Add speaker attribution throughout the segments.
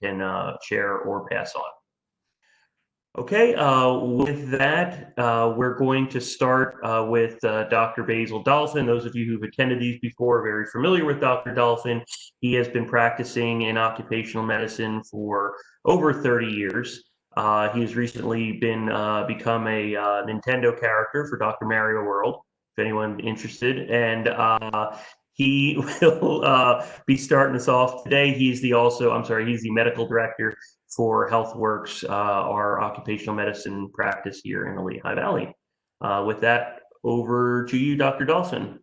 Speaker 1: can share or pass on. Okay, with that, we're going to start with Dr. Basil Dolphin. Those of you who've attended these before are very familiar with Dr. Dolphin. He has been practicing in occupational medicine for over 30 years. He has recently become a Nintendo character for Dr. Mario World, if anyone interested. And he will be starting us off today. He's the medical director for HealthWorks, our occupational medicine practice here in the Lehigh Valley. With that, over to you, Dr. Dolphin.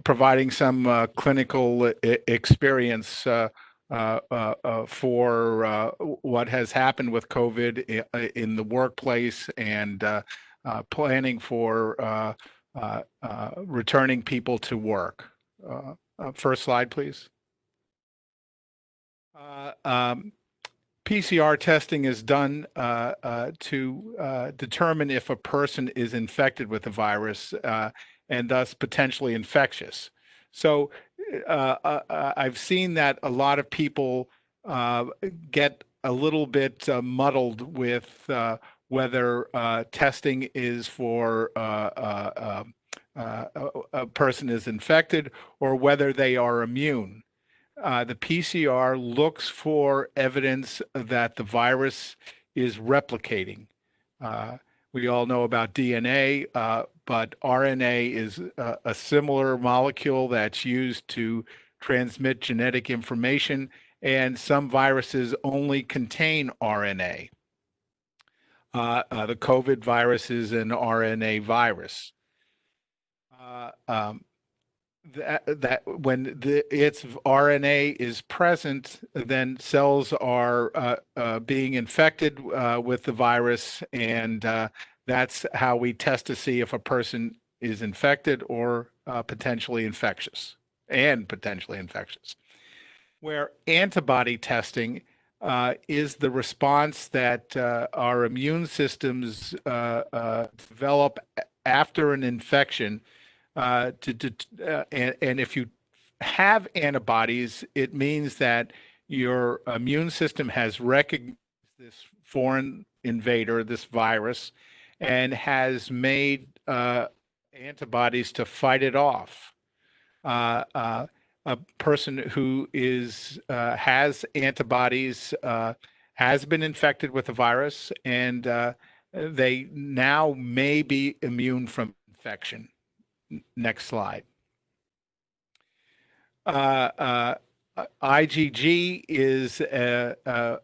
Speaker 2: Providing some clinical experience for what has happened with COVID in the workplace and planning for returning people to work. First slide, please. PCR testing is done to determine if a person is infected with the virus and thus potentially infectious. So I've seen that a lot of people get a little bit muddled with whether testing is for a person is infected or whether they are immune. The PCR looks for evidence that the virus is replicating. We all know about DNA, but RNA is a similar molecule that's used to transmit genetic information, and some viruses only contain RNA. The COVID virus is an RNA virus. That when its RNA is present, then cells are being infected with the virus, and that's how we test to see if a person is infected or potentially infectious. Where antibody testing is the response that our immune systems develop after an infection. And if you have antibodies, it means that your immune system has recognized this foreign invader, this virus, and has made antibodies to fight it off. A person who has antibodies has been infected with the virus, and they now may be immune from infection. Next slide. IgG is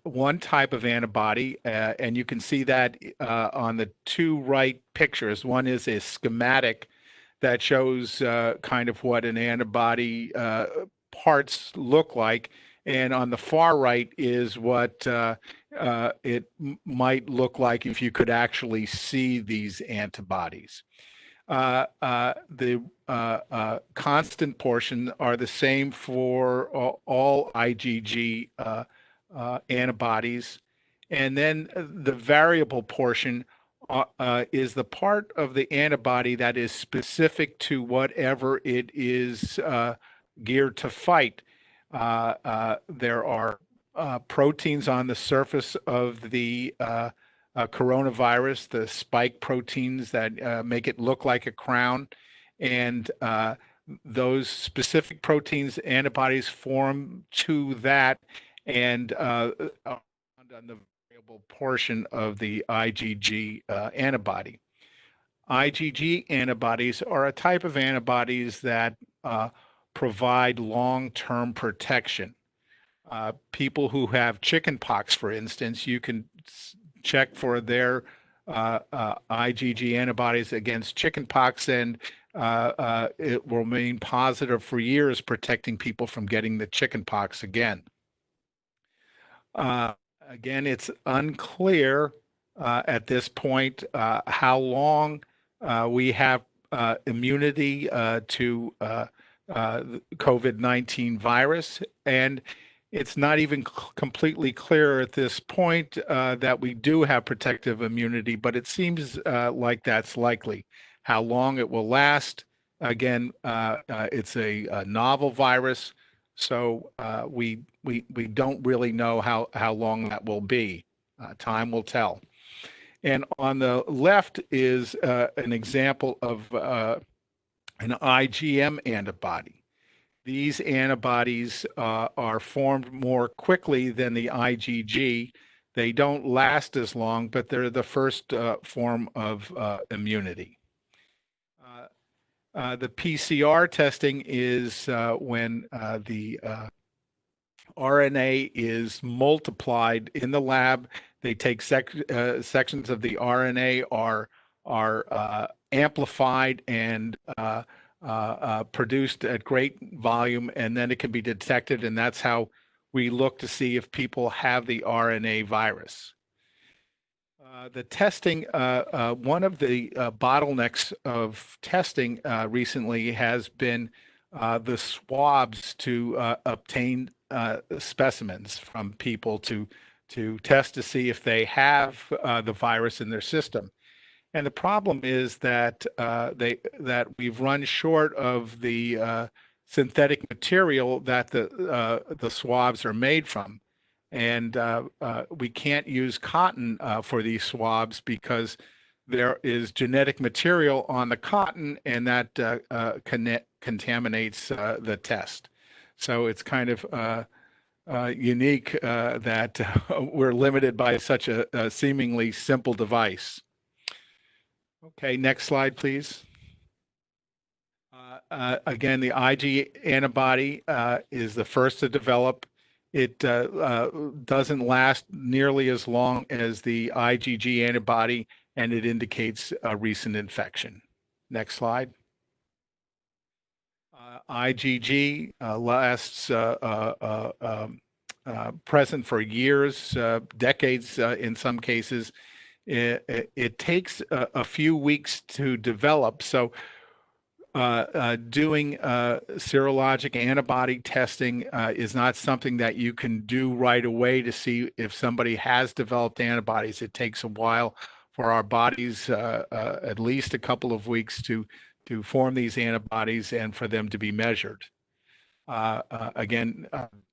Speaker 2: one type of antibody, and you can see that on the two right pictures. One is a schematic that shows kind of what an antibody parts look like, and on the far right is what it might look like if you could actually see these antibodies. The constant portion are the same for all IgG antibodies. And then the variable portion is the part of the antibody that is specific to whatever it is geared to fight. There are proteins on the surface of the coronavirus, the spike proteins that make it look like a crown, and those specific proteins, antibodies form to that, and on the variable portion of the IgG antibody. IgG antibodies are a type of antibodies that provide long-term protection. People who have chickenpox, for instance, you can check for their IgG antibodies against chickenpox, and it will remain positive for years, protecting people from getting the chickenpox again. Again, it's unclear at this point how long we have immunity to COVID-19 virus, and it's not even completely clear at this point that we do have protective immunity, but it seems like that's likely. How long it will last, again, it's a novel virus, so we don't really know how long that will be. Time will tell. And on the left is an example of an IgM antibody. These antibodies are formed more quickly than the IgG. They don't last as long, but they're the first form of immunity. The PCR testing is when the RNA is multiplied in the lab. They take sections of the RNA are amplified and produced at great volume, and then it can be detected, and that's how we look to see if people have the RNA virus. The testing, one of the bottlenecks of testing recently has been the swabs to obtain specimens from people to test to see if they have the virus in their system. And the problem is that that we've run short of the synthetic material that the swabs are made from, and we can't use cotton for these swabs because there is genetic material on the cotton, and that contaminates the test. So it's kind of unique that we're limited by such a seemingly simple device. Okay, next slide, please. Again, the Ig antibody is the first to develop. It doesn't last nearly as long as the IgG antibody, and it indicates a recent infection. Next slide. IgG lasts present for years, decades in some cases. It takes a few weeks to develop. So doing serologic antibody testing is not something that you can do right away to see if somebody has developed antibodies. It takes a while for our bodies, at least a couple of weeks to form these antibodies and for them to be measured. Again,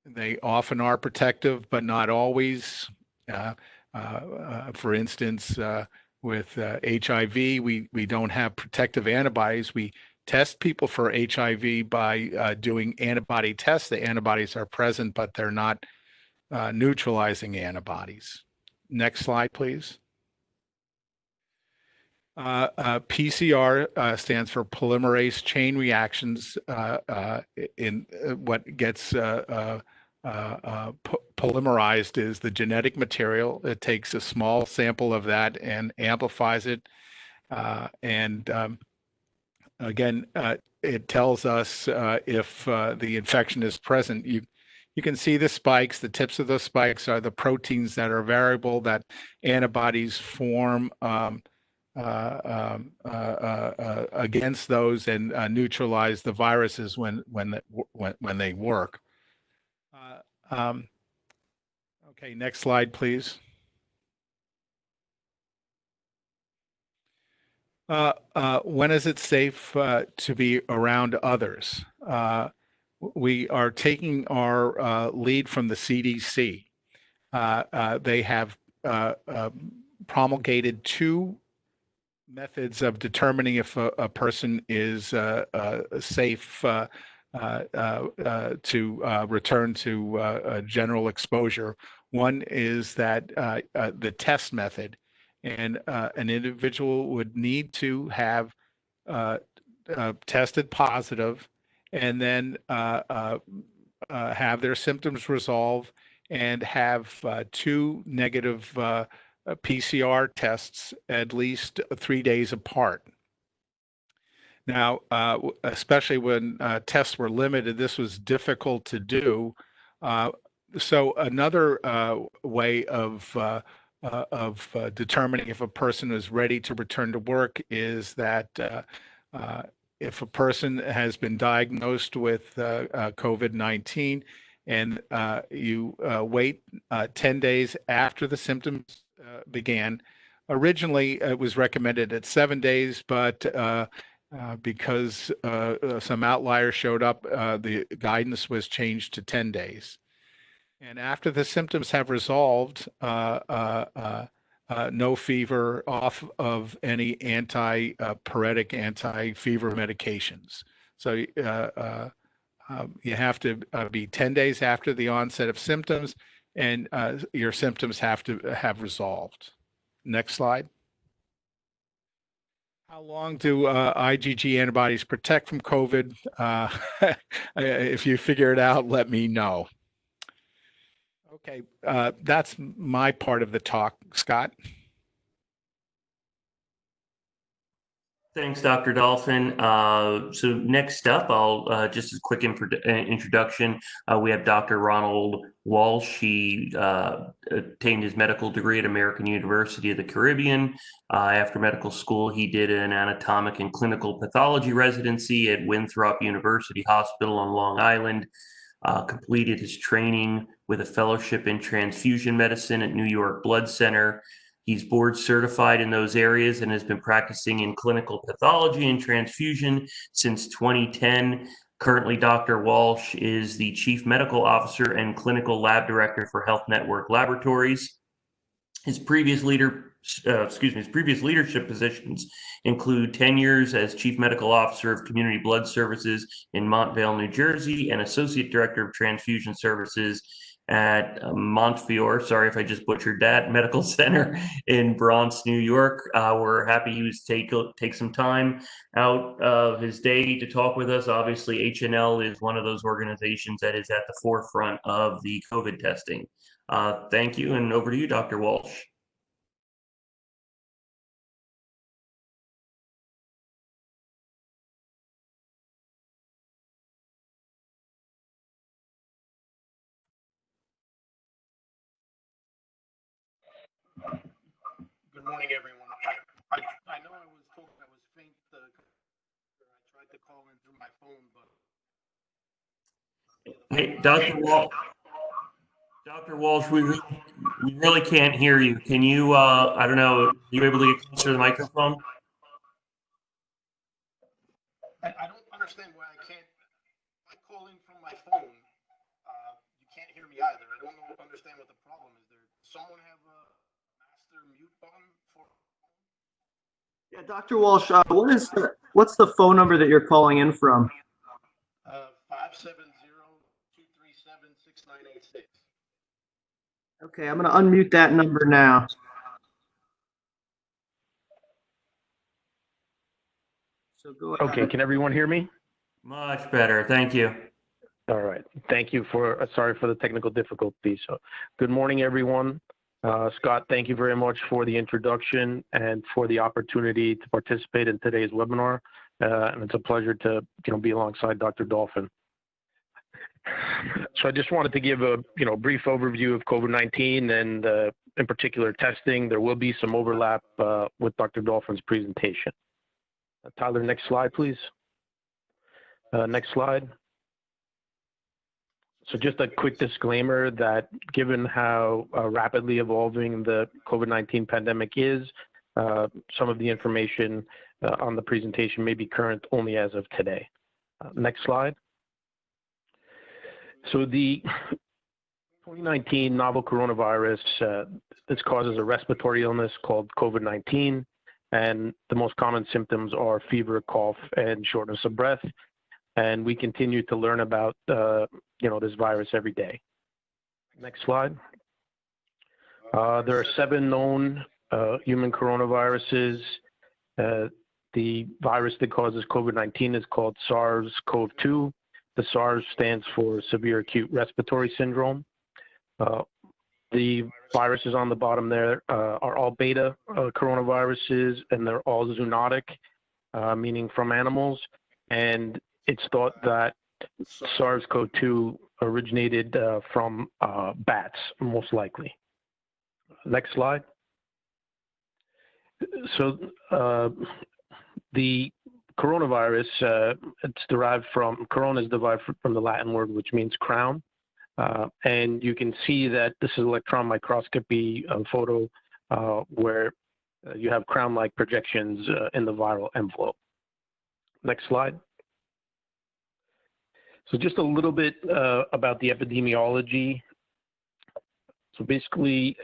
Speaker 2: they often are protective, but not always. For instance, with HIV, we don't have protective antibodies. We test people for HIV by doing antibody tests. The antibodies are present, but they're not neutralizing antibodies. Next slide, please. PCR stands for polymerase chain reactions. In what gets polymerized is the genetic material. It takes a small sample of that and amplifies it. Again, it tells us if the infection is present. You can see the spikes. The tips of the spikes are the proteins that are variable that antibodies form against those and neutralize the viruses when they work. Okay, next slide, please. When is it safe to be around others? We are taking our lead from the CDC. They have promulgated two methods of determining if a person is safe to return to general exposure. One is that the test method, and an individual would need to have tested positive and then have their symptoms resolve and have two negative PCR tests at least 3 days apart. Now, especially when tests were limited, this was difficult to do. So another way of determining if a person is ready to return to work is that if a person has been diagnosed with COVID-19 and you wait 10 days after the symptoms began. Originally, it was recommended at 7 days, but because some outliers showed up, the guidance was changed to 10 days. And after the symptoms have resolved, no fever, off of any antipyretic, anti-fever medications. So you have to be 10 days after the onset of symptoms, and your symptoms have to have resolved. Next slide. How long do IgG antibodies protect from COVID? If you figure it out, let me know. Okay, that's my part of the talk, Scott.
Speaker 1: Thanks, Dr. Dolphin. So next up, I'll just a quick introduction. We have Dr. Ronald Walsh. He obtained his medical degree at American University of the Caribbean. After medical school, he did an anatomic and clinical pathology residency at Winthrop University Hospital on Long Island. Completed his training with a fellowship in transfusion medicine at New York Blood Center. He's board certified in those areas and has been practicing in clinical pathology and transfusion since 2010. Currently, Dr. Walsh is the Chief Medical Officer and Clinical Lab Director for Health Network Laboratories. His previous leadership positions include 10 years as Chief Medical Officer of Community Blood Services in Montvale, New Jersey, and Associate Director of Transfusion Services at Montefiore, sorry if I just butchered that, Medical Center in Bronx, New York. We're happy he was take some time out of his day to talk with us. Obviously, HNL is one of those organizations that is at the forefront of the COVID testing. Thank you, and over to you, Dr. Walsh.
Speaker 3: Good morning, everyone. I know I was told I was faint. I tried to call in through my phone, but
Speaker 1: Hey, Dr. Walsh, we really can't hear you. Can you, I don't know, are you able to get closer to the microphone?
Speaker 3: I don't understand why I can't. I call in from my phone. You can't hear me either. I don't understand what the problem is. There, someone have a master mute button for?
Speaker 4: Yeah, Dr. Walsh, what's the phone number that you're calling in from?
Speaker 3: 570-237-6986.
Speaker 4: Okay, I'm going to unmute that number now. So go ahead.
Speaker 5: Okay, can everyone hear me?
Speaker 1: Much better, thank you.
Speaker 5: All right, thank you for, sorry for the technical difficulties. So, good morning, everyone. Scott, thank you very much for the introduction and for the opportunity to participate in today's webinar. And it's a pleasure to be alongside Dr. Dolphin. So I just wanted to give a brief overview of COVID-19 and in particular testing. There will be some overlap with Dr. Dolphin's presentation. Tyler, next slide, please. Next slide. So just a quick disclaimer that given how rapidly evolving the COVID-19 pandemic is, some of the information on the presentation may be current only as of today. Next slide. So the 2019 novel coronavirus, this causes a respiratory illness called COVID-19, and the most common symptoms are fever, cough, and shortness of breath. And we continue to learn about this virus every day. Next slide. There are 7 known human coronaviruses. The virus that causes COVID-19 is called SARS-CoV-2. The SARS stands for severe acute respiratory syndrome. The viruses on the bottom there are all beta coronaviruses, and they're all zoonotic, meaning from animals. And it's thought that SARS-CoV-2 originated from bats, most likely. Next slide. So the coronavirus, it's derived from, corona is derived from the Latin word, which means crown. And you can see that this is electron microscopy photo where you have crown-like projections in the viral envelope. Next slide. So just a little bit about the epidemiology. So basically,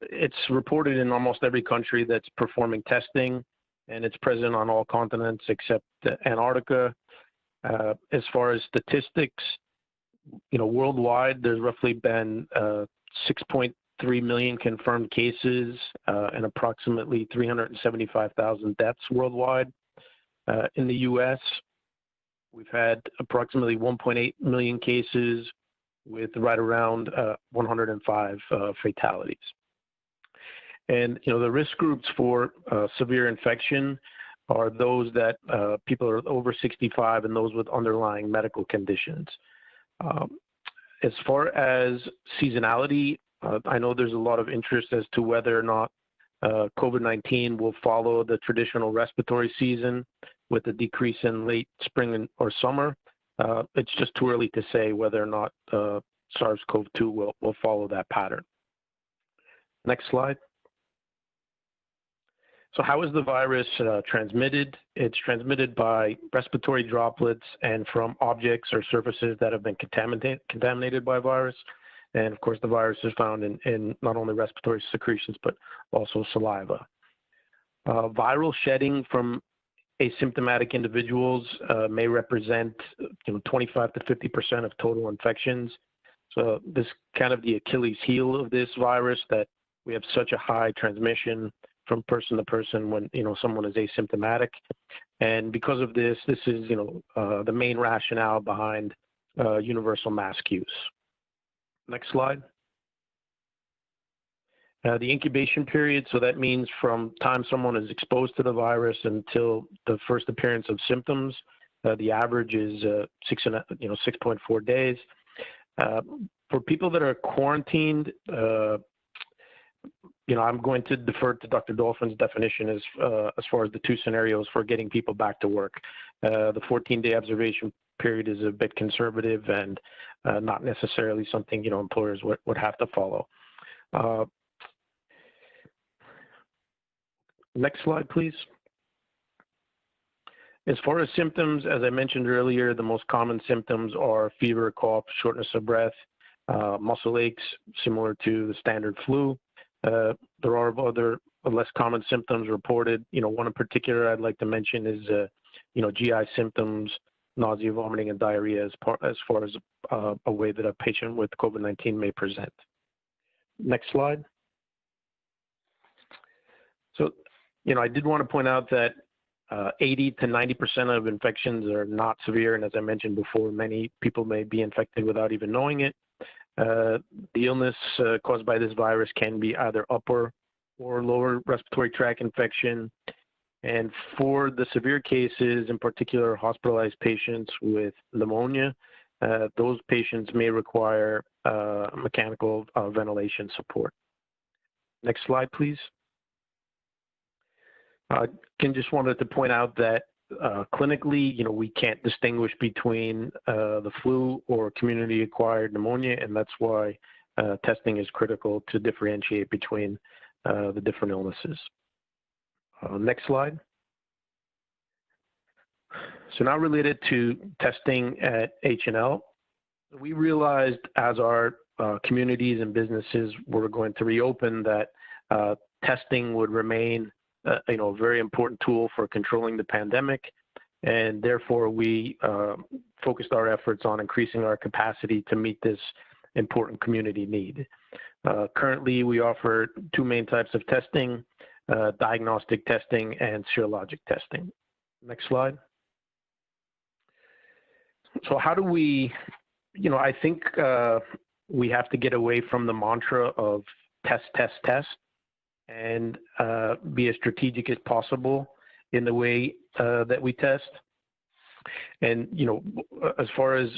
Speaker 5: it's reported in almost every country that's performing testing, and it's present on all continents except Antarctica. As far as statistics, worldwide, there's roughly been 6.3 million confirmed cases and approximately 375,000 deaths worldwide. In the U.S., we've had approximately 1.8 million cases with right around 105 fatalities. And, the risk groups for severe infection are those that people are over 65 and those with underlying medical conditions. As far as seasonality, I know there's a lot of interest as to whether or not COVID-19 will follow the traditional respiratory season with a decrease in late spring or summer. It's just too early to say whether or not SARS-CoV-2 will follow that pattern. Next slide. So how is the virus transmitted? It's transmitted by respiratory droplets and from objects or surfaces that have been contaminated by virus. And of course, the virus is found in not only respiratory secretions, but also saliva. Viral shedding from asymptomatic individuals may represent 25 to 50% of total infections. So this is kind of the Achilles heel of this virus, that we have such a high transmission from person to person when someone is asymptomatic. And because of this, this is the main rationale behind universal mask use. Next slide. The incubation period, so that means from time someone is exposed to the virus until the first appearance of symptoms. The average is 6.4 days. For people that are quarantined, I'm going to defer to Dr. Dolphin's definition as far as the two scenarios for getting people back to work. The 14-day observation period is a bit conservative and not necessarily something employers would have to follow. Next slide, please. As far as symptoms, as I mentioned earlier, the most common symptoms are fever, cough, shortness of breath, muscle aches, similar to the standard flu. There are other less common symptoms reported. One in particular I'd like to mention is, GI symptoms, nausea, vomiting, and diarrhea as far as a way that a patient with COVID-19 may present. Next slide. So, I did want to point out that 80 to 90% of infections are not severe, and as I mentioned before, many people may be infected without even knowing it. The illness caused by this virus can be either upper or lower respiratory tract infection. And for the severe cases, in particular hospitalized patients with pneumonia, those patients may require mechanical ventilation support. Next slide, please. Just wanted to point out that clinically, we can't distinguish between the flu or community-acquired pneumonia, and that's why testing is critical to differentiate between the different illnesses. Next slide. So now related to testing at H&L, we realized as our communities and businesses were going to reopen that testing would remain a very important tool for controlling the pandemic, and therefore we focused our efforts on increasing our capacity to meet this important community need. Currently, we offer two main types of testing, diagnostic testing and serologic testing. Next slide. So how do we, I think we have to get away from the mantra of test, test, test, and be as strategic as possible in the way that we test. And, as far as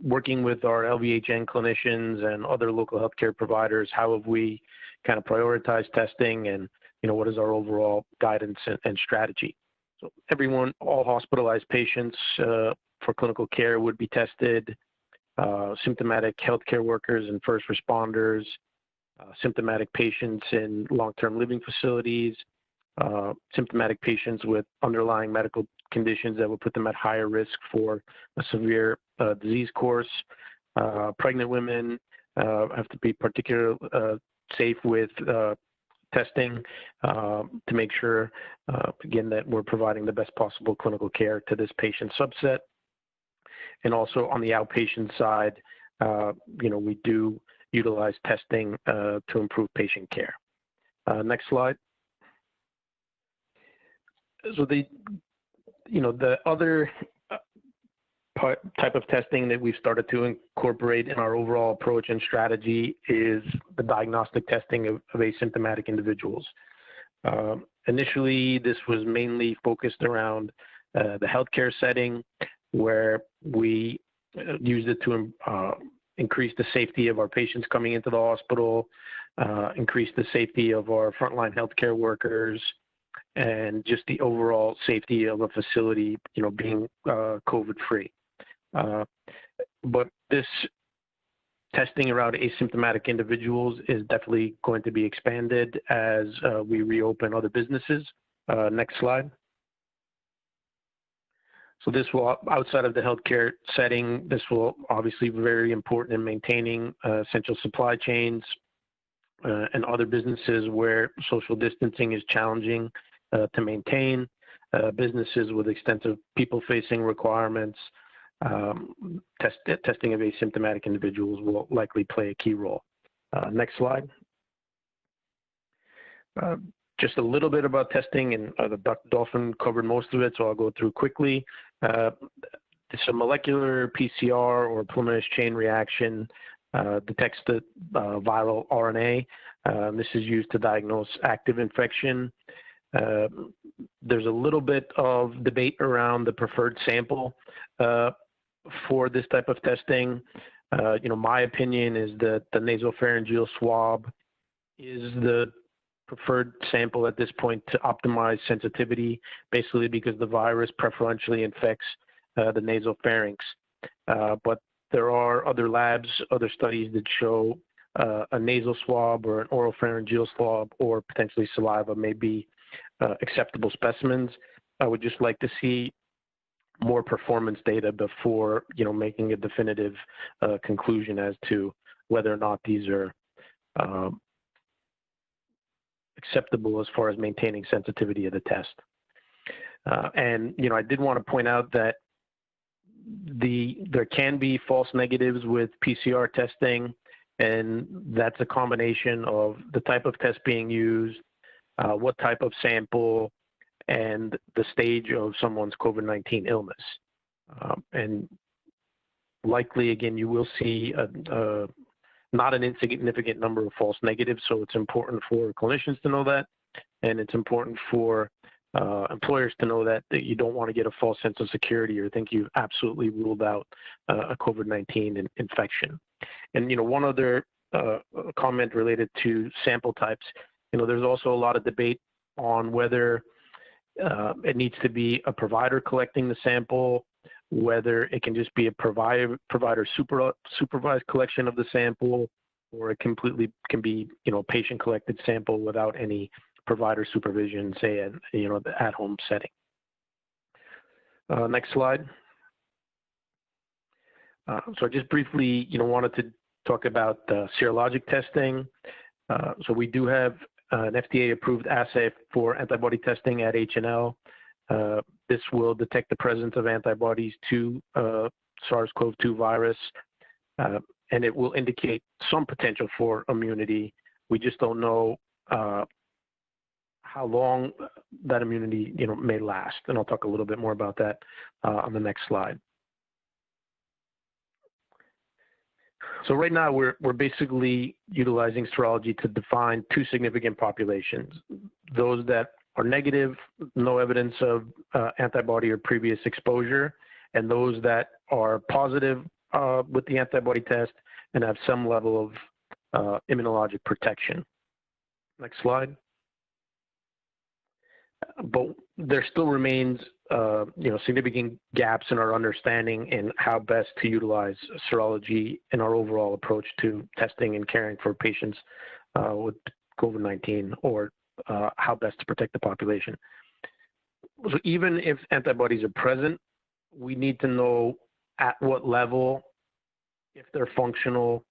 Speaker 5: working with our LVHN clinicians and other local healthcare providers, how have we kind of prioritized testing, and, what is our overall guidance and strategy? So all hospitalized patients for clinical care would be tested. symptomatic healthcare workers and first responders, symptomatic patients in long-term living facilities, symptomatic patients with underlying medical conditions that would put them at higher risk for a severe disease course. Pregnant women have to be particularly safe with testing to make sure, again, that we're providing the best possible clinical care to this patient subset. And also on the outpatient side, we do utilize testing to improve patient care. Next slide. So the other type of testing that we've started to incorporate in our overall approach and strategy is the diagnostic testing of asymptomatic individuals. Initially, this was mainly focused around the healthcare setting, where we used it to increase the safety of our patients coming into the hospital, increase the safety of our frontline healthcare workers, and just the overall safety of a facility, being COVID-free. But this testing around asymptomatic individuals is definitely going to be expanded as we reopen other businesses. Next slide. So this will, outside of the healthcare setting, this will obviously be very important in maintaining essential supply chains and other businesses where social distancing is challenging to maintain, businesses with extensive people-facing requirements. Testing of asymptomatic individuals will likely play a key role. Next slide. Just a little bit about testing, and Dr. Dolphin covered most of it, so I'll go through quickly. It's a molecular PCR or polymerase chain reaction detects the viral RNA. This is used to diagnose active infection. There's a little bit of debate around the preferred sample for this type of testing. My opinion is that the nasopharyngeal swab is the preferred sample at this point to optimize sensitivity, basically because the virus preferentially infects the nasopharynx. But there are other labs, other studies that show a nasal swab or an oropharyngeal swab or potentially saliva may be acceptable specimens. I would just like to see more performance data before making a definitive conclusion as to whether or not these are acceptable as far as maintaining sensitivity of the test. And I did want to point out that there can be false negatives with PCR testing, and that's a combination of the type of test being used, what type of sample, and the stage of someone's COVID-19 illness. And likely, again, you will see not an insignificant number of false negatives, so it's important for clinicians to know that, and it's important for employers to know that you don't want to get a false sense of security or think you've absolutely ruled out a COVID-19 infection. And one other comment related to sample types, there's also a lot of debate on whether it needs to be a provider collecting the sample, whether it can just be a provider supervised collection of the sample, or it completely can be patient collected sample without any provider supervision, say at the at-home setting. Next slide. So I just briefly wanted to talk about serologic testing. So we do have an FDA-approved assay for antibody testing at H&L. This will detect the presence of antibodies to SARS-CoV-2 virus, and it will indicate some potential for immunity. We just don't know how long that immunity may last, and I'll talk a little bit more about that on the next slide. So right now we're basically utilizing serology to define two significant populations: those that are negative, no evidence of antibody or previous exposure, and those that are positive with the antibody test and have some level of immunologic protection. Next slide. but there still remains significant gaps in our understanding in how best to utilize serology in our overall approach to testing and caring for patients with COVID-19, or how best to protect the population. So even if antibodies are present, we need to know at what level, if they're functional,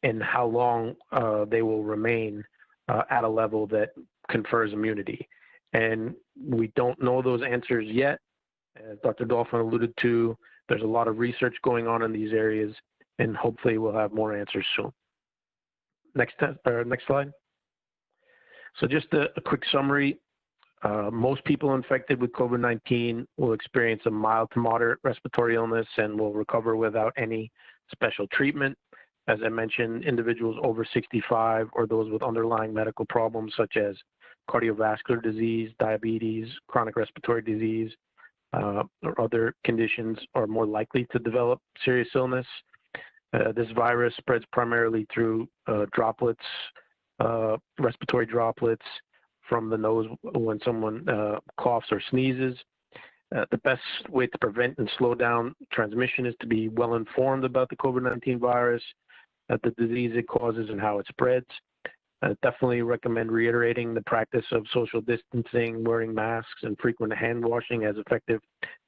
Speaker 5: and how long they will remain at a level that confers immunity. And we don't know those answers yet. As Dr. Dolphin alluded to, there's a lot of research going on in these areas, and hopefully we'll have more answers soon. Next slide. So just a quick summary. Most people infected with COVID-19 will experience a mild to moderate respiratory illness and will recover without any special treatment. As I mentioned, individuals over 65 or those with underlying medical problems such as cardiovascular disease, diabetes, chronic respiratory disease, or other conditions are more likely to develop serious illness. This virus spreads primarily through droplets, respiratory droplets from the nose when someone coughs or sneezes. The best way to prevent and slow down transmission is to be well informed about the COVID-19 virus, the disease it causes, and how it spreads. Definitely recommend reiterating the practice of social distancing, wearing masks, and frequent hand washing as effective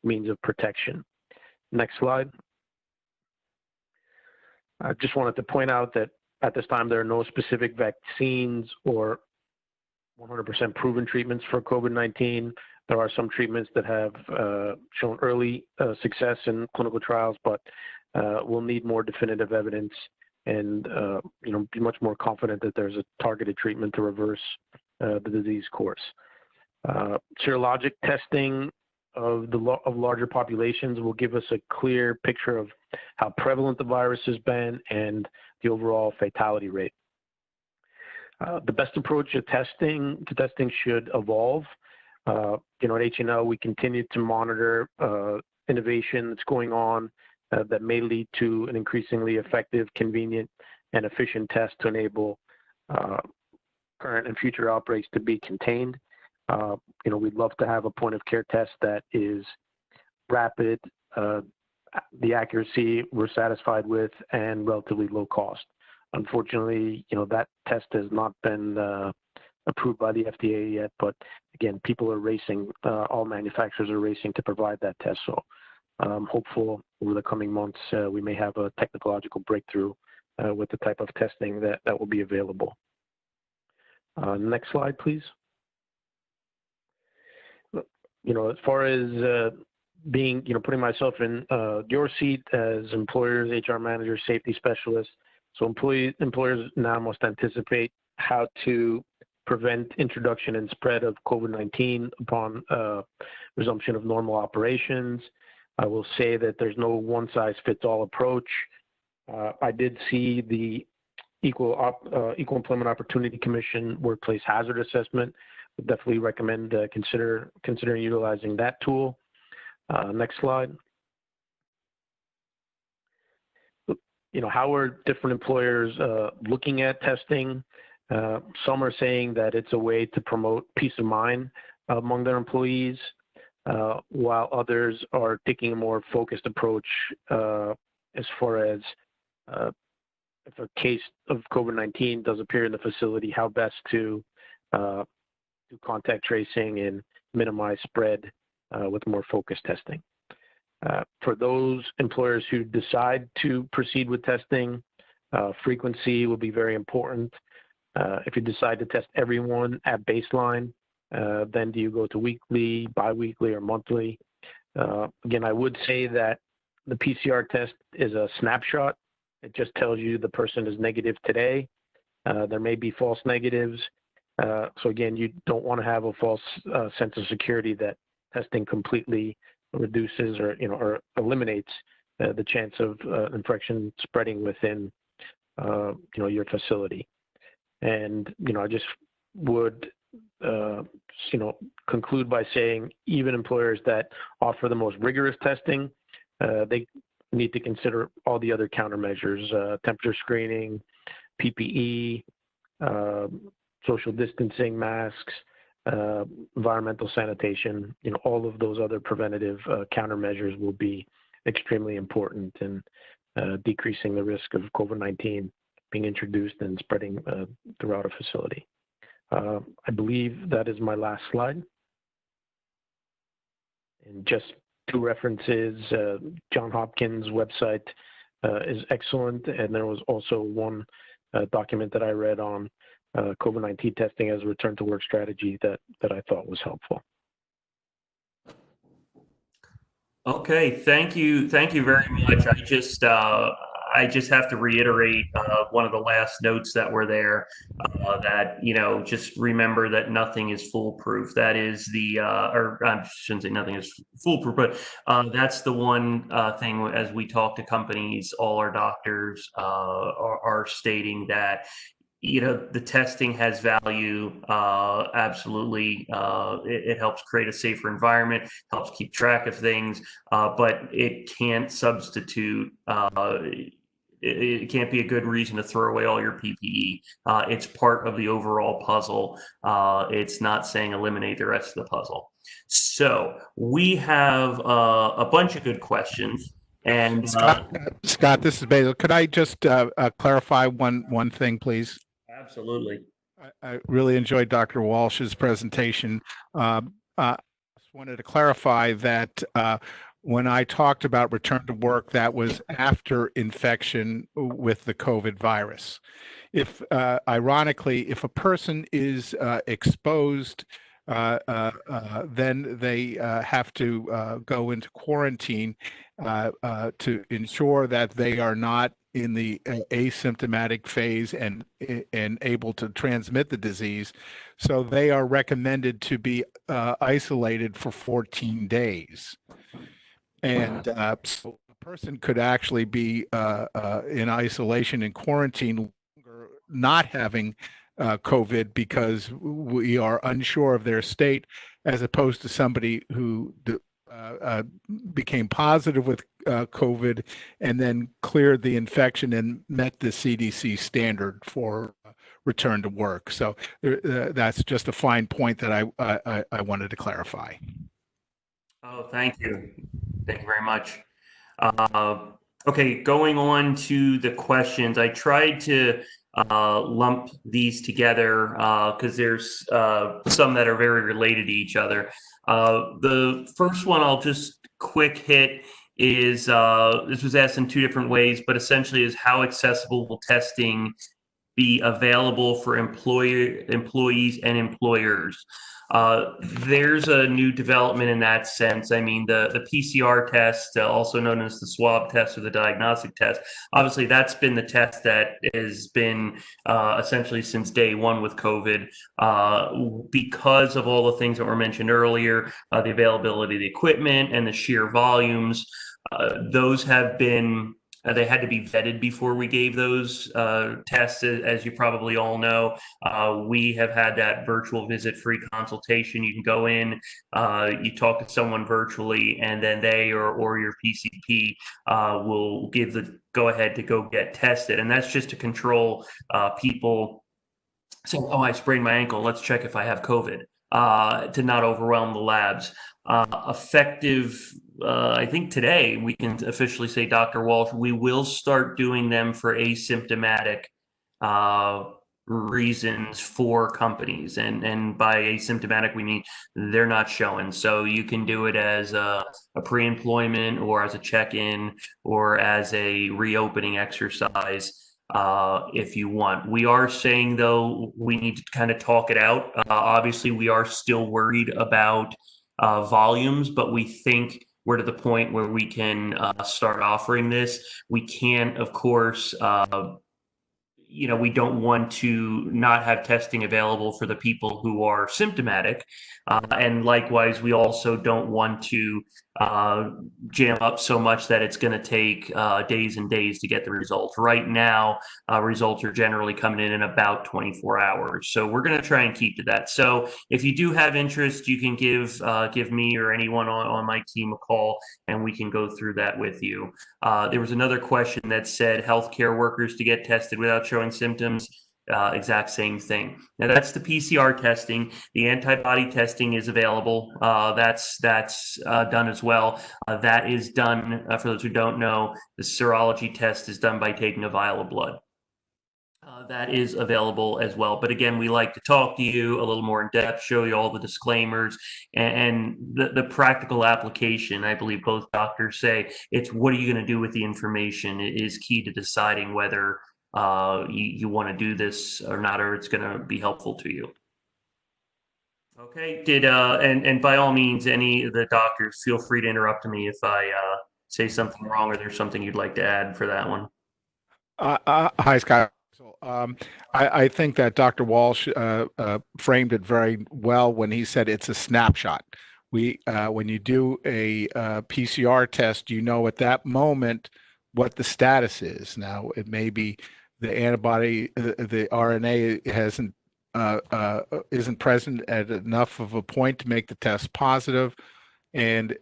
Speaker 5: means of protection. Next slide. I just wanted to point out that at this time, there are no specific vaccines or 100% proven treatments for COVID-19. There are some treatments that have shown early success in clinical trials, but we'll need more definitive evidence and be much more confident that there's a targeted treatment to reverse the disease course. Serologic testing of larger populations will give us a clear picture of how prevalent the virus has been and the overall fatality rate. The best approach to testing should evolve. At HNL, we continue to monitor innovation that's going on that may lead to an increasingly effective, convenient, and efficient test to enable current and future outbreaks to be contained. We'd love to have a point-of-care test that is rapid, the accuracy we're satisfied with, and relatively low cost. Unfortunately, that test has not been approved by the FDA yet, but again, people are racing, all manufacturers are racing to provide that test. So I'm hopeful over the coming months, we may have a technological breakthrough with the type of testing that will be available. Next slide, please. As far as putting myself in your seat as employers, HR managers, safety specialists, so employers now must anticipate how to prevent introduction and spread of COVID-19 upon resumption of normal operations. I will say that there's no one-size-fits-all approach. I did see the Equal Employment Opportunity Commission Workplace Hazard Assessment. Would definitely recommend considering utilizing that tool. Next slide. How are different employers looking at testing? Some are saying that it's a way to promote peace of mind among their employees, while others are taking a more focused approach as far as if a case of COVID-19 does appear in the facility, how best to do contact tracing and minimize spread with more focused testing. For those employers who decide to proceed with testing, frequency will be very important. If you decide to test everyone at baseline, then do you go to weekly, biweekly, or monthly? Again, I would say that the PCR test is a snapshot. It just tells you the person is negative today. There may be false negatives. So again, you don't want to have a false sense of security that testing completely reduces or eliminates the chance of infection spreading within your facility. And I just would conclude by saying even employers that offer the most rigorous testing, they need to consider all the other countermeasures: temperature screening, PPE, social distancing, masks, environmental sanitation, all of those other preventative countermeasures will be extremely important in decreasing the risk of COVID-19 being introduced and spreading throughout a facility. I believe that is my last slide. And just two references, John Hopkins' website is excellent, and there was also one document that I read on COVID-19 testing as a return to work strategy that I thought was helpful.
Speaker 1: Okay, thank you very much. I just have to reiterate one of the last notes that were there, that just remember that nothing is foolproof. That is the or I shouldn't say nothing is foolproof, but that's the one thing as we talk to companies, all our doctors are stating that the testing has value. Absolutely. It helps create a safer environment, helps keep track of things, but it can't substitute. It can't be a good reason to throw away all your PPE. It's part of the overall puzzle. It's not saying eliminate the rest of the puzzle. So we have a bunch of good questions. And
Speaker 2: Scott, this is Basil. Could I just clarify one thing, please?
Speaker 1: Absolutely.
Speaker 2: I really enjoyed Dr. Walsh's presentation. I just wanted to clarify that when I talked about return to work, that was after infection with the COVID virus. If ironically, if a person is exposed, then they have to go into quarantine to ensure that they are not in the asymptomatic phase and able to transmit the disease. So they are recommended to be isolated for 14 days. And so a person could actually be in isolation and quarantine longer, not having COVID because we are unsure of their state, as opposed to somebody who became positive with COVID and then cleared the infection and met the CDC standard for return to work. So that's just a fine point that I wanted to clarify.
Speaker 1: Oh, thank you. Thank you very much. Okay, going on to the questions. I tried to lump these together because there's some that are very related to each other. The first one I'll just quick hit is, this was asked in two different ways, but essentially is how accessible will testing be available for employees and employers? There's a new development in that sense. I mean, the PCR test, also known as the swab test or the diagnostic test, obviously that's been the test that has been essentially since day one with COVID, because of all the things that were mentioned earlier, the availability of the equipment and the sheer volumes. Those have been they had to be vetted before we gave those tests, as you probably all know. We have had that virtual visit free consultation. You can go in, you talk to someone virtually, and then they or your PCP will give the go ahead to go get tested. And that's just to control people saying, oh, I sprained my ankle, let's check if I have COVID, to not overwhelm the labs. Effective, I think today we can officially say, Dr. Walsh, we will start doing them for asymptomatic reasons for companies. And by asymptomatic, we mean they're not showing. So you can do it as a pre-employment or as a check-in or as a reopening exercise. If you want. We are saying, though, we need to kind of talk it out. Obviously, we are still worried about volumes, but we think we're to the point where we can start offering this. We can't, of course, we don't want to not have testing available for the people who are symptomatic. And likewise, we also don't want to jam up so much that it's going to take days and days to get the results. Right now, results are generally coming in about 24 hours. So we're going to try and keep to that. So if you do have interest, you can give me or anyone on my team a call, and we can go through that with you. There was another question that said healthcare workers to get tested without showing symptoms. exact same thing. Now that's the PCR testing. The antibody testing is available. That's done as well. That is done, for those who don't know, the serology test is done by taking a vial of blood. That is available as well. But again, we like to talk to you a little more in depth, show you all the disclaimers and the practical application. I believe both doctors say it's what are you going to do with the information is key to deciding whether you want to do this or not, or it's going to be helpful to you. Okay, and by all means, any of the doctors, feel free to interrupt me if I say something wrong or there's something you'd like to add for that one.
Speaker 2: Hi, Scott. I think that Dr. Walsh framed it very well when he said it's a snapshot. When you do a PCR test, you know at that moment what the status is. Now, it may be the antibody, the RNA isn't present at enough of a point to make the test positive, and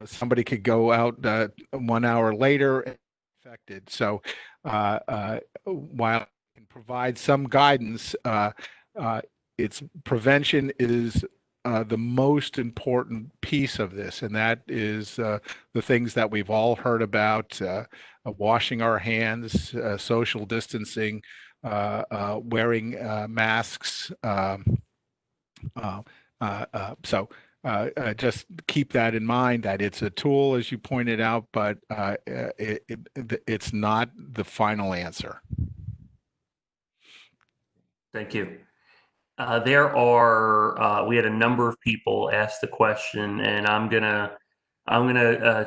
Speaker 2: somebody could go out 1 hour later infected. So while it can provide some guidance, its prevention is the most important piece of this, and that is the things that we've all heard about: washing our hands, social distancing, wearing masks. Just keep that in mind, that it's a tool, as you pointed out, but it's not the final answer.
Speaker 1: Thank you. We had a number of people ask the question, and I'm gonna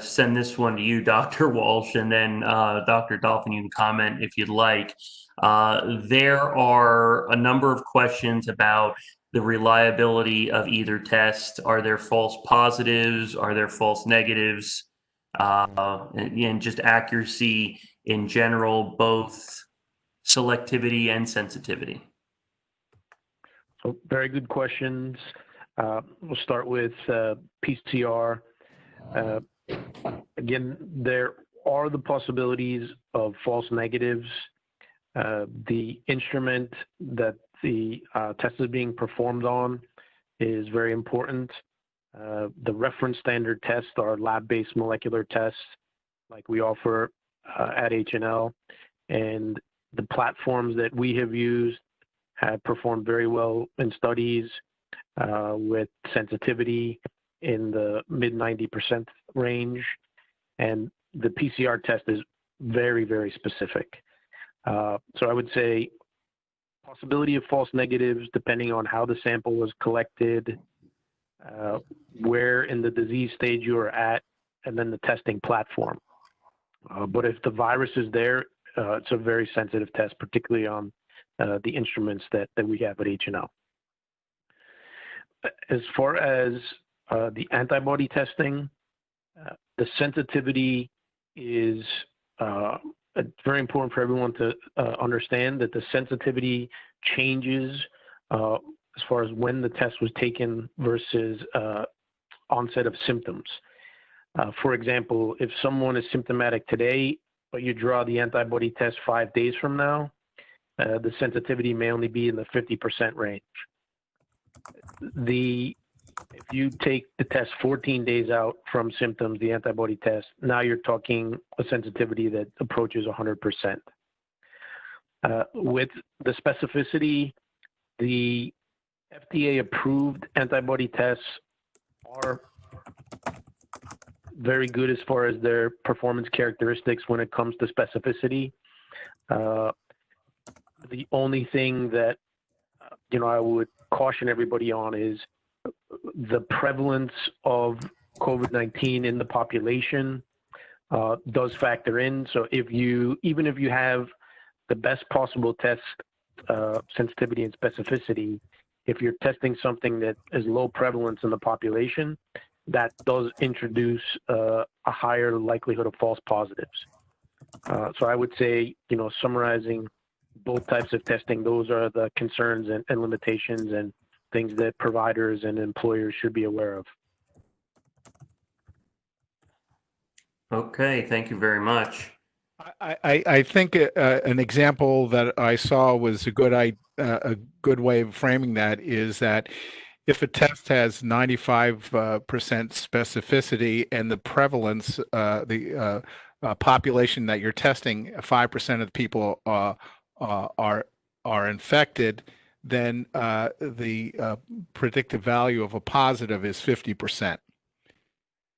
Speaker 1: send this one to you, Dr. Walsh, and then Dr. Dolphin, you can comment if you'd like. There are a number of questions about the reliability of either test. Are there false positives? Are there false negatives? And just accuracy in general, both selectivity and sensitivity.
Speaker 5: So very good questions. We'll start with PCR. Again, there are the possibilities of false negatives. The instrument that the test is being performed on is very important. The reference standard tests are lab-based molecular tests like we offer at H&L, and the platforms that we have used have performed very well in studies with sensitivity in the mid 90% range, and the PCR test is very, very specific. So I would say possibility of false negatives depending on how the sample was collected, where in the disease stage you are at, and then the testing platform. But if the virus is there, it's a very sensitive test, particularly on the instruments that we have at H&L. As far as the antibody testing, the sensitivity is it's very important for everyone to understand that the sensitivity changes as far as when the test was taken versus onset of symptoms. For example, if someone is symptomatic today, but you draw the antibody test 5 days from now, the sensitivity may only be in the 50% range. If you take the test 14 days out from symptoms, the antibody test, now you're talking a sensitivity that approaches 100%. With the specificity, the FDA-approved antibody tests are very good as far as their performance characteristics when it comes to specificity. The only thing that I would caution everybody on is the prevalence of COVID-19 in the population does factor in. So even if you have the best possible test sensitivity and specificity, if you're testing something that is low prevalence in the population, that does introduce a higher likelihood of false positives. So I would say, summarizing both types of testing, those are the concerns and limitations and things that providers and employers should be aware of.
Speaker 1: Okay, thank you very much.
Speaker 2: I think an example that I saw was a good way of framing that is that if a test has 95% specificity and the prevalence, the population that you're testing, 5% of the people are infected, then the predictive value of a positive is 50%.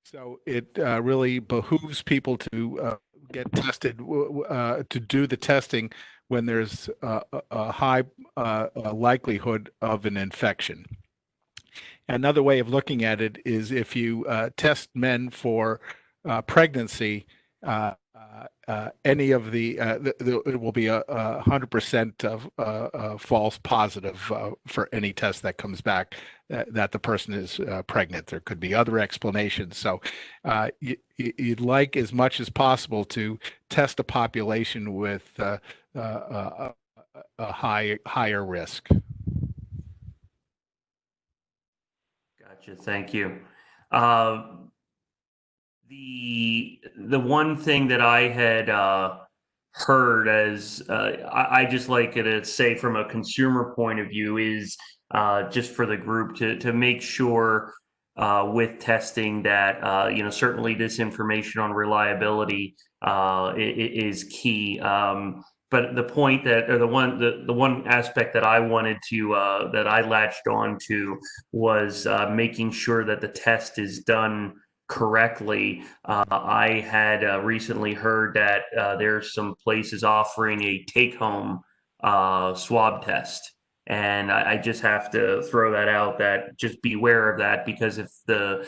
Speaker 2: So it really behooves people to get tested, to do the testing when there's a high likelihood of an infection. Another way of looking at it is if you test men for pregnancy, any of it will be 100% of false positive for any test that comes back that the person is pregnant. There could be other explanations. So you'd like as much as possible to test a population with a higher risk.
Speaker 1: Gotcha. Thank you. The one thing that I had heard as I just like it to say from a consumer point of view is just for the group to make sure with testing that certainly this information on reliability is key. But the point that, or the one aspect that I wanted to that I latched on to was making sure that the test is done correctly. I had recently heard that there's some places offering a take-home swab test, and I just have to throw that out. That just beware of that, because if the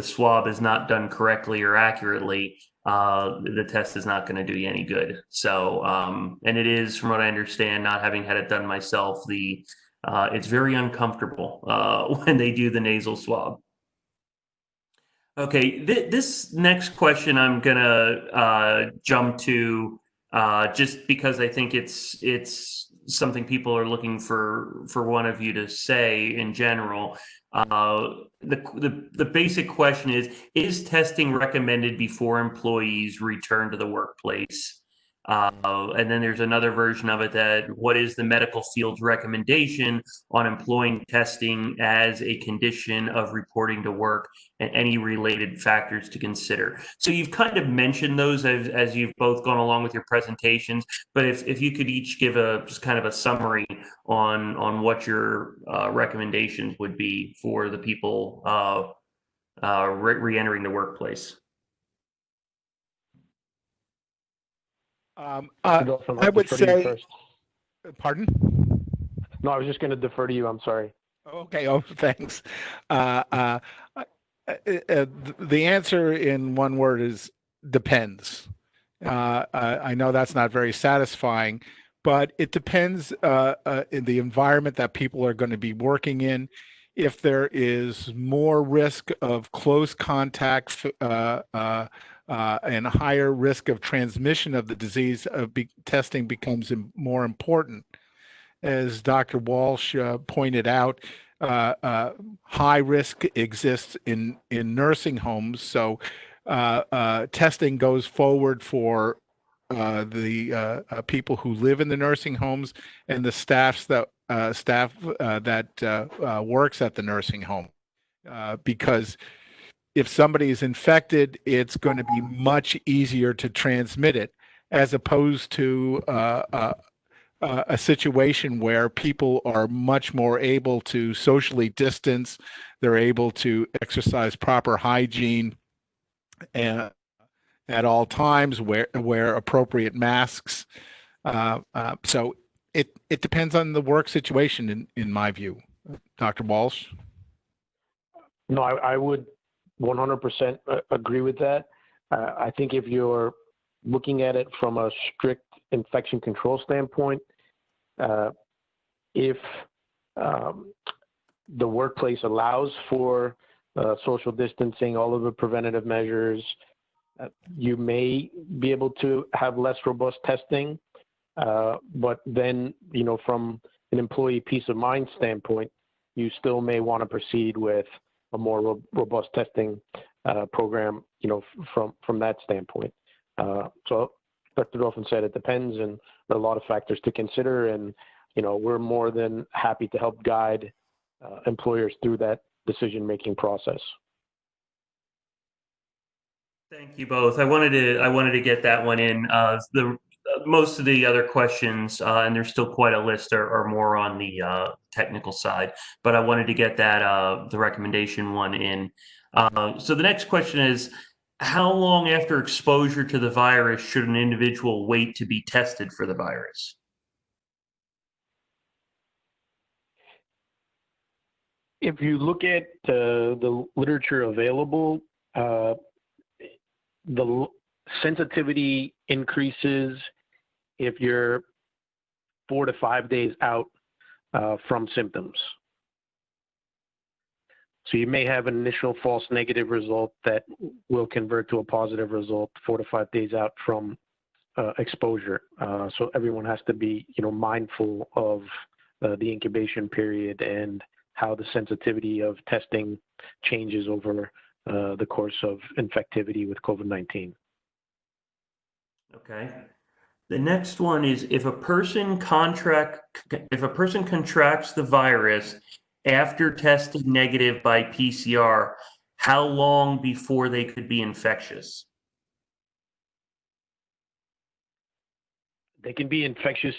Speaker 1: swab is not done correctly or accurately, the test is not going to do you any good. So, and it is, from what I understand, not having had it done myself, it's very uncomfortable when they do the nasal swab. Okay, this next question I'm gonna jump to just because I think it's something people are looking for one of you to say in general. The basic question is testing recommended before employees return to the workplace? And then there's another version of it that what is the medical field's recommendation on employing testing as a condition of reporting to work and any related factors to consider. So you've kind of mentioned those as you've both gone along with your presentations, but if you could each give just kind of a summary on what your recommendations would be for the people re-entering the workplace.
Speaker 2: I would say,
Speaker 5: first.
Speaker 2: Pardon?
Speaker 5: No, I was just going to defer to you. I'm sorry.
Speaker 2: Okay. Oh, thanks. The answer in one word is depends. I know that's not very satisfying, but it depends in the environment that people are going to be working in. If there is more risk of close contact and a higher risk of transmission of the disease, testing becomes more important. As Dr. Walsh pointed out, high risk exists in nursing homes, so testing goes forward for the people who live in the nursing homes and the staff that works at the nursing home, because if somebody is infected, it's going to be much easier to transmit it, as opposed to a situation where people are much more able to socially distance. They're able to exercise proper hygiene at all times, wear appropriate masks. So it depends on the work situation, in my view. Dr. Walsh?
Speaker 5: No, I would 100% agree with that. I think if you're looking at it from a strict infection control standpoint, if the workplace allows for social distancing, all of the preventative measures, you may be able to have less robust testing. But then, from an employee peace of mind standpoint, you still may want to proceed with a more robust testing program, from that standpoint. So Dr. Dolphin said, it depends, and there are a lot of factors to consider. And, we're more than happy to help guide employers through that decision-making process.
Speaker 1: Thank you both. I wanted to get that one in. Most of the other questions, and there's still quite a list, are more on the technical side, but I wanted to get that the recommendation one in. So the next question is, how long after exposure to the virus should an individual wait to be tested for the virus?
Speaker 5: If you look at the literature available, the sensitivity increases if you're 4 to 5 days out from symptoms. So you may have an initial false negative result that will convert to a positive result 4 to 5 days out from exposure. So everyone has to be, mindful of the incubation period and how the sensitivity of testing changes over the course of infectivity with COVID-19.
Speaker 1: Okay. The next one is, if a person contracts the virus after testing negative by PCR, how long before they could be infectious?
Speaker 5: They can be infectious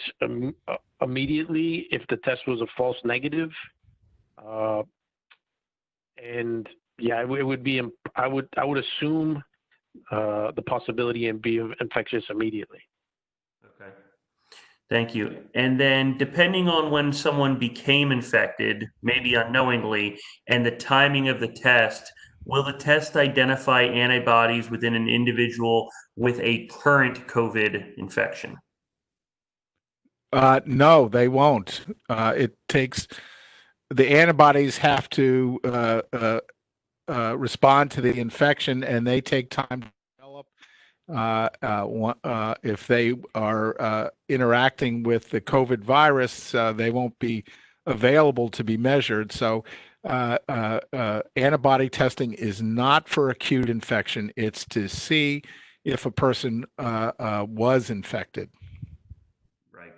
Speaker 5: immediately if the test was a false negative. And yeah, it would be, I would assume the possibility and be infectious immediately.
Speaker 1: Okay. Thank you. And then depending on when someone became infected, maybe unknowingly, and the timing of the test, will the test identify antibodies within an individual with a current COVID infection?
Speaker 2: No, they won't. It takes, the antibodies have to respond to the infection, and they take time to develop. If they are interacting with the COVID virus, they won't be available to be measured. So antibody testing is not for acute infection. It's to see if a person was infected.
Speaker 1: Right.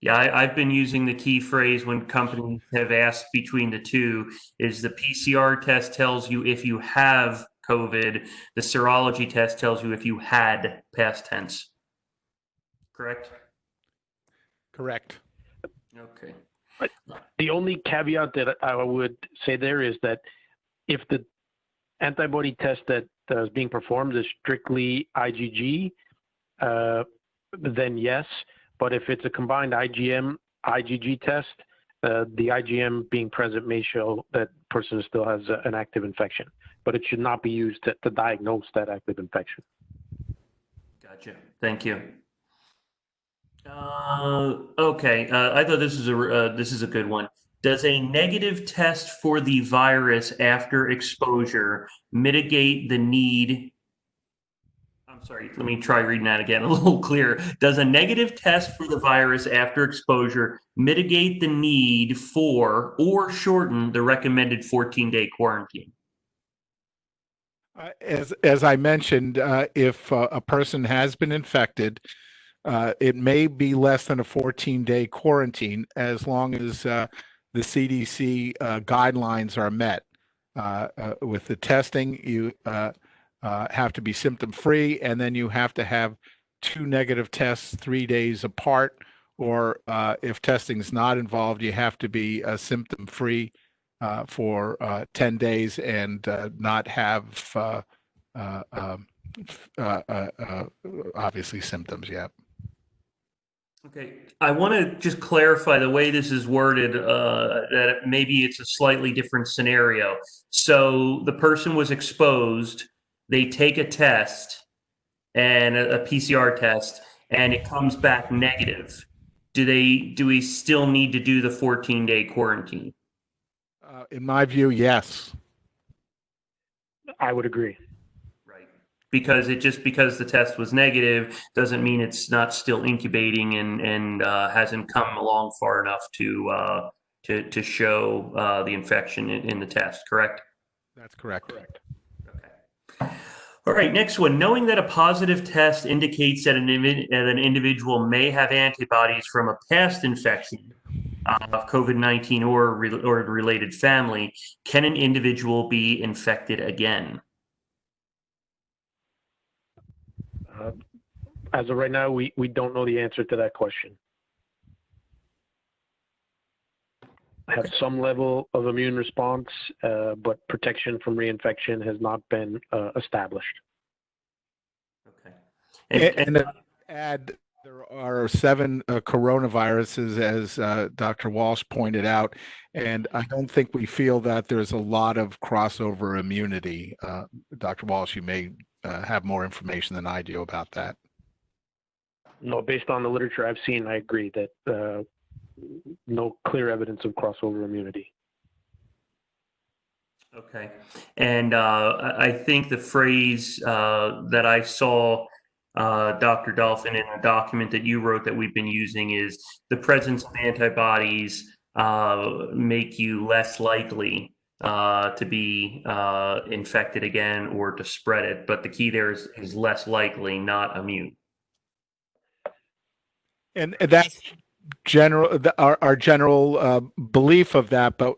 Speaker 1: Yeah, I've been using the key phrase when companies have asked between the two is the PCR test tells you if you have COVID, the serology test tells you if you had, past tense. Correct?
Speaker 2: Correct.
Speaker 1: Okay.
Speaker 5: The only caveat that I would say there is that if the antibody test that is being performed is strictly IgG, then yes. But if it's a combined IgG test, the IgM being present may show that person still has an active infection, but it should not be used to diagnose that active infection.
Speaker 1: Gotcha. Thank you. Okay. I thought this is a good one. Does a negative test for the virus after exposure mitigate the need? I'm sorry, let me try reading that again a little clearer. Does a negative test for the virus after exposure mitigate the need for or shorten the recommended 14-day quarantine?
Speaker 2: As I mentioned, if a person has been infected, it may be less than a 14-day quarantine as long as the CDC guidelines are met. With the testing, you have to be symptom-free, and then you have to have 2 negative tests 3 days apart, or if testing is not involved, you have to be symptom-free for 10 days and not have obviously symptoms yet.
Speaker 1: Okay, I want to just clarify the way this is worded, that maybe it's a slightly different scenario. So the person was exposed, they take a test and a PCR test, and it comes back negative. Do we still need to do the 14-day quarantine?
Speaker 2: In my view, yes.
Speaker 5: I would agree.
Speaker 1: Right. Because because the test was negative doesn't mean it's not still incubating and hasn't come along far enough to show the infection in the test. Correct?
Speaker 2: That's correct.
Speaker 1: Okay. All right, next one. Knowing that a positive test indicates that an individual may have antibodies from a past infection of COVID-19 or related family, can an individual be infected again?
Speaker 5: As of right now, we don't know the answer to that question. Have some level of immune response, but protection from reinfection has not been established.
Speaker 1: Okay.
Speaker 2: And to add, there are 7 coronaviruses, as Dr. Walsh pointed out, and I don't think we feel that there's a lot of crossover immunity. Dr. Walsh, you may have more information than I do about that.
Speaker 5: No, based on the literature I've seen, I agree that no clear evidence of crossover immunity.
Speaker 1: Okay. And I think the phrase that I saw, Dr. Dolphin, in a document that you wrote that we've been using is the presence of antibodies make you less likely to be infected again or to spread it. But the key there is less likely, not immune.
Speaker 2: And that's our general belief of that, but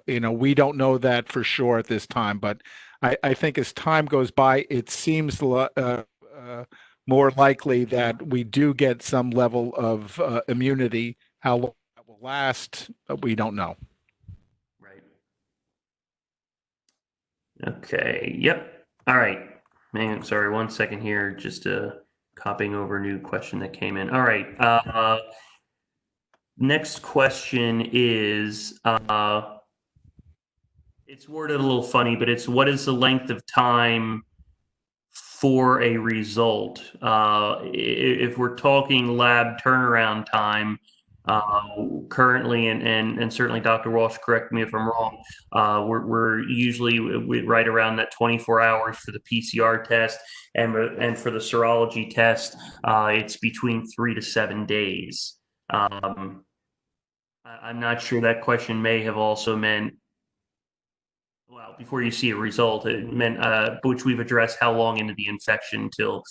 Speaker 2: we don't know that for sure at this time. But I think as time goes by, it seems more likely that we do get some level of immunity. How long that will last, we don't know.
Speaker 1: Right. Okay. Yep. All right. Man, sorry, 1 second here. Just copying over a new question that came in. All right. Next question is, it's worded a little funny, but it's what is the length of time for a result? If we're talking lab turnaround time, currently, and certainly Dr. Walsh, correct me if I'm wrong, we're usually right around that 24 hours for the PCR test, and for the serology test, it's between 3 to 7 days. I'm not sure, that question may have also meant, well, before you see a result, it meant, which we've addressed, how long into the infection till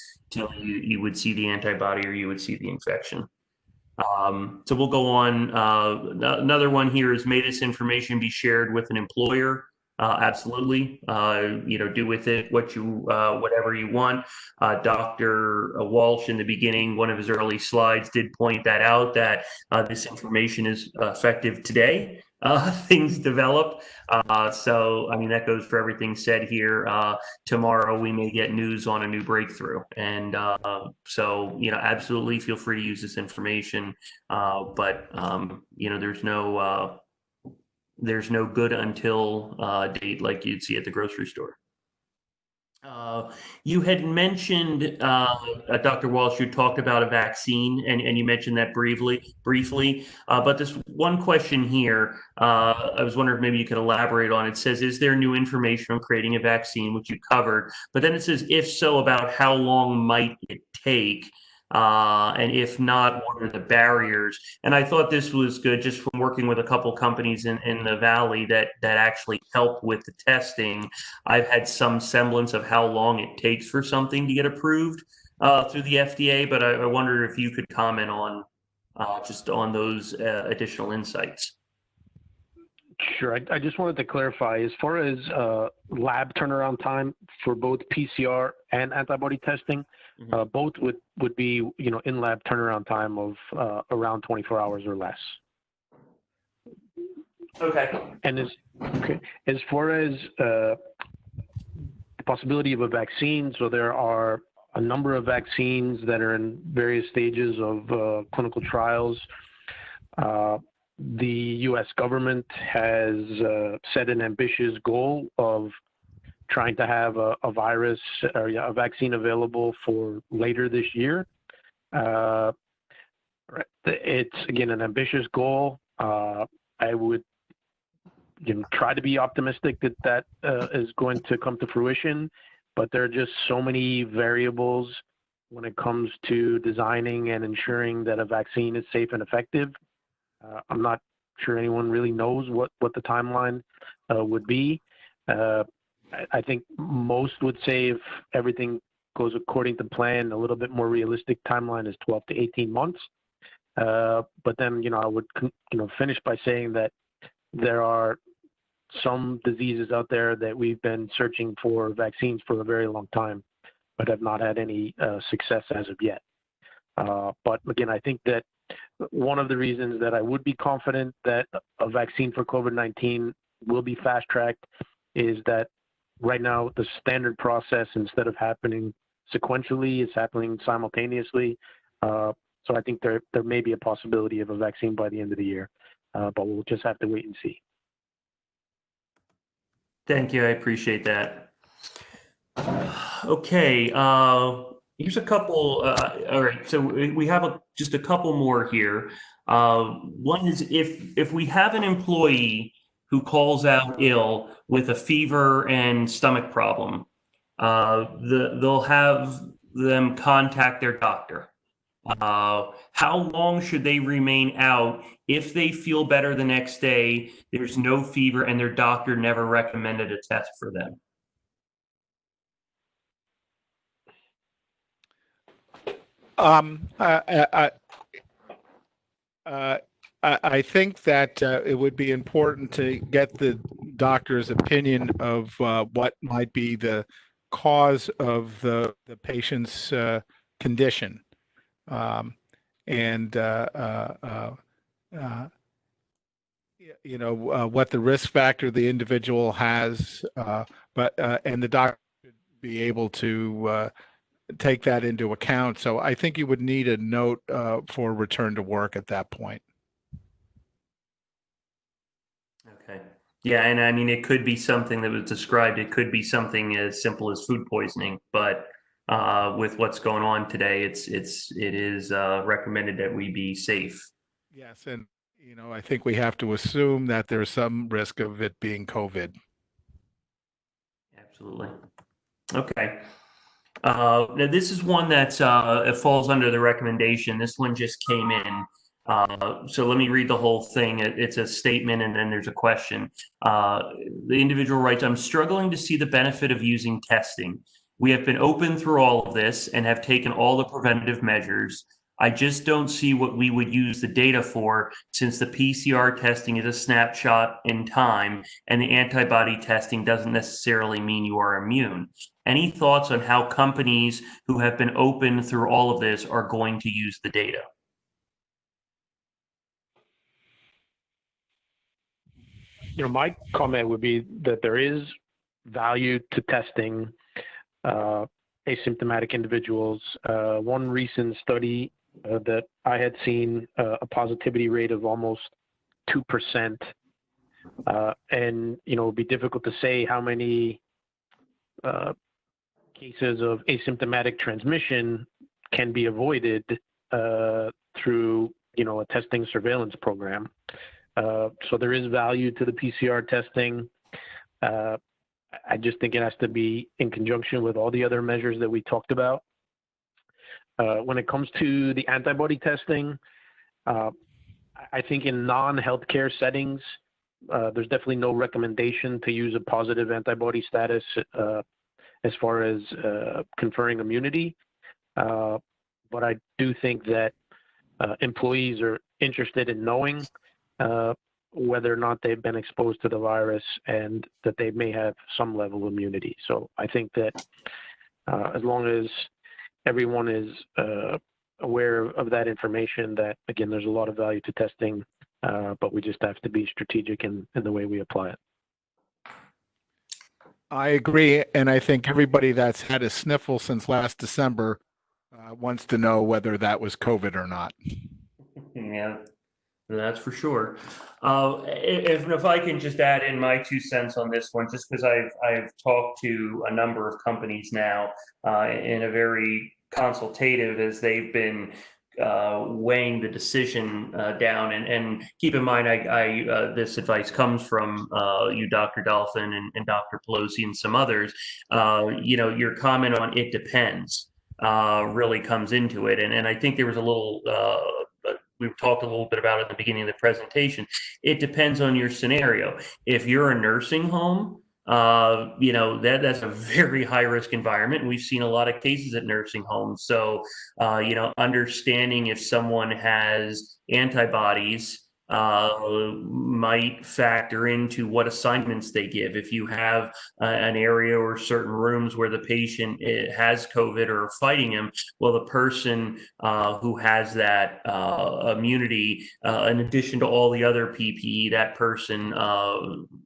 Speaker 1: you would see the antibody or you would see the infection. So we'll go on. Another one here is, may this information be shared with an employer? Absolutely. Do with it whatever you want. Dr. Walsh, in the beginning, one of his early slides did point that out, that this information is effective today. Things develop. So, I mean, that goes for everything said here. Tomorrow we may get news on a new breakthrough. And so, absolutely feel free to use this information. But there's no good until date like you'd see at the grocery store. You had mentioned, Dr. Walsh, you talked about a vaccine, and you mentioned that briefly. But this one question here, I was wondering if maybe you could elaborate on. It says, is there new information on creating a vaccine, which you covered? But then it says, if so, about how long might it take? And if not, what are the barriers? And I thought this was good, just from working with a couple companies in the Valley that actually help with the testing. I've had some semblance of how long it takes for something to get approved through the FDA, but I wonder if you could comment on just on those additional insights.
Speaker 5: Sure. I just wanted to clarify, as far as lab turnaround time for both PCR and antibody testing, both would be, in lab turnaround time of around 24 hours or less.
Speaker 1: Okay.
Speaker 5: And as far as the possibility of a vaccine, so there are a number of vaccines that are in various stages of clinical trials. The U.S. government has set an ambitious goal of trying to have a vaccine available for later this year. It's, again, an ambitious goal. I would try to be optimistic that is going to come to fruition, but there are just so many variables when it comes to designing and ensuring that a vaccine is safe and effective. I'm not sure anyone really knows what the timeline would be. I think most would say if everything goes according to plan, a little bit more realistic timeline is 12 to 18 months. But then, I would, finish by saying that there are some diseases out there that we've been searching for vaccines for a very long time, but have not had any success as of yet. But again, I think that one of the reasons that I would be confident that a vaccine for COVID-19 will be fast-tracked is that right now the standard process, instead of happening sequentially, is happening simultaneously. So I think there may be a possibility of a vaccine by the end of the year, but we'll just have to wait and see.
Speaker 1: Thank you. I appreciate that. Okay. Here's a couple. All right. So we have just a couple more here. One is if we have an employee who calls out ill with a fever and stomach problem, they'll have them contact their doctor. How long should they remain out if they feel better the next day, there's no fever, and their doctor never recommended a test for them?
Speaker 2: I think that it would be important to get the doctor's opinion of what might be the cause of the patient's condition. What the risk factor the individual has, and the doctor should be able to take that into account. So I think you would need a note for return to work at that point.
Speaker 1: Okay. Yeah, and I mean, it could be something that was described. It could be something as simple as food poisoning, but with what's going on today, it is recommended that we be safe.
Speaker 2: Yes, and I think we have to assume that there's some risk of it being COVID.
Speaker 1: Absolutely. Okay. Now this is one that's it falls under the recommendation. This one just came in. So let me read the whole thing. It's a statement and then there's a question. The individual writes, "I'm struggling to see the benefit of using testing. We have been open through all of this and have taken all the preventative measures. I just don't see what we would use the data for, since the PCR testing is a snapshot in time and the antibody testing doesn't necessarily mean you are immune. Any thoughts on how companies who have been open through all of this are going to use the data?"
Speaker 5: My comment would be that there is value to testing asymptomatic individuals. One recent study that I had seen a positivity rate of almost 2%. And, it would be difficult to say how many cases of asymptomatic transmission can be avoided through, a testing surveillance program. So there is value to the PCR testing. I just think it has to be in conjunction with all the other measures that we talked about. When it comes to the antibody testing, I think in non-healthcare settings, there's definitely no recommendation to use a positive antibody status as far as conferring immunity. But I do think that employees are interested in knowing whether or not they've been exposed to the virus and that they may have some level of immunity. So I think that as long as everyone is aware of that information, that, again, there's a lot of value to testing, but we just have to be strategic in the way we apply it.
Speaker 2: I agree, and I think everybody that's had a sniffle since last December wants to know whether that was COVID or not.
Speaker 1: Yeah, that's for sure. If I can just add in my 2 cents on this one, just because I've talked to a number of companies now in a very consultative as they've been weighing the decision down, and keep in mind, this advice comes from you, Dr. Dolphin, and Dr. Pelosi, and some others. Your comment on "it depends" really comes into it, and I think there was a little. We've talked a little bit about it at the beginning of the presentation. It depends on your scenario. If you're a nursing home, that's a very high risk environment. We've seen a lot of cases at nursing homes. So, understanding if someone has antibodies might factor into what assignments they give. If you have an area or certain rooms where the patient has COVID or are fighting him, well, the person who has that immunity, in addition to all the other PPE, that person,